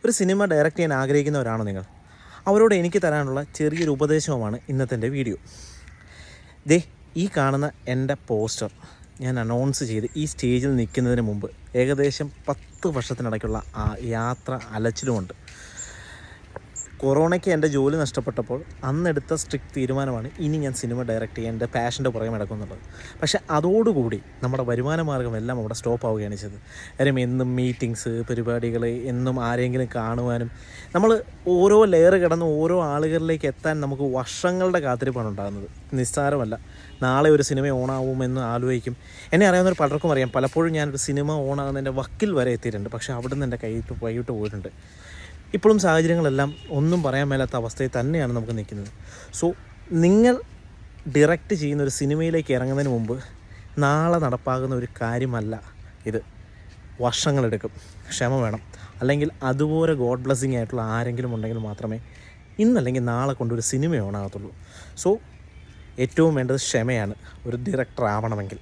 ഒരു cinema direct ചെയ്യാൻ ആഗ്രഹിക്കുന്നവരാണോ നിങ്ങൾ? അവരോട് എനിക്ക് തരാനുള്ള ചെറിയൊരു ഉപദേശവുമാണ് ഇന്നത്തെ എൻ്റെ വീഡിയോ. ദേ ഈ കാണുന്ന എൻ്റെ പോസ്റ്റർ ഞാൻ അനൗൺസ് ചെയ്ത് ഈ സ്റ്റേജിൽ നിൽക്കുന്നതിന് മുമ്പ് ഏകദേശം 10 വർഷത്തിനിടയ്ക്കുള്ള ആ യാത്ര അലച്ചിലുമുണ്ട്. കൊറോണയ്ക്ക് എൻ്റെ ജോലി നഷ്ടപ്പെട്ടപ്പോൾ അന്നെടുത്ത സ്ട്രിക്റ്റ് തീരുമാനമാണ് ഇനി ഞാൻ സിനിമ ഡയറക്റ്റ് ചെയ്യാൻ എൻ്റെ പാഷൻ്റെ പുറകെ നടക്കുന്നുള്ളത്. പക്ഷേ അതോടുകൂടി നമ്മുടെ വരുമാന മാർഗ്ഗമെല്ലാം അവിടെ സ്റ്റോപ്പ് ആവുകയാണ് ചെയ്തത്. കാര്യം എന്നും മീറ്റിങ്സ്, പരിപാടികൾ, എന്നും ആരെങ്കിലും കാണുവാനും നമ്മൾ ഓരോ ലെയർ കിടന്ന് ഓരോ ആളുകളിലേക്ക് എത്താൻ നമുക്ക് വർഷങ്ങളുടെ കാത്തിരിപ്പാണ് ഉണ്ടാകുന്നത്. നിസ്സാരമല്ല. നാളെ ഒരു സിനിമ ഓണാവുമെന്ന് ആലോചിക്കും. എന്നെ അറിയാവുന്നവർ പലർക്കും അറിയാം, പലപ്പോഴും ഞാനൊരു സിനിമ ഓണാകുന്നതിൻ്റെ വക്കിൽ വരെ എത്തിയിട്ടുണ്ട്. പക്ഷേ അവിടെ നിന്ന് എൻ്റെ വൈകിട്ട് പോയിട്ടുണ്ട്. ഇപ്പോഴും സാഹചര്യങ്ങളെല്ലാം ഒന്നും പറയാൻ മേലാത്ത അവസ്ഥയിൽ തന്നെയാണ് നമുക്ക് നിൽക്കുന്നത്. സോ നിങ്ങൾ ഡയറക്റ്റ് ചെയ്യുന്ന ഒരു സിനിമയിലേക്ക് ഇറങ്ങുന്നതിന് മുമ്പ് നാളെ നടപ്പാകുന്ന ഒരു കാര്യമല്ല ഇത്. വർഷങ്ങളെടുക്കും, ക്ഷമ വേണം. അല്ലെങ്കിൽ അതുപോലെ ഗോഡ് ബ്ലെസ്സിങ് ആയിട്ടുള്ള ആരെങ്കിലും ഉണ്ടെങ്കിൽ മാത്രമേ ഇന്നല്ലെങ്കിൽ നാളെ കൊണ്ടൊരു സിനിമ ഓണാകത്തുള്ളൂ. സോ ഏറ്റവും വേണ്ടത് ക്ഷമയാണ് ഒരു ഡയറക്ടർ ആവണമെങ്കിൽ.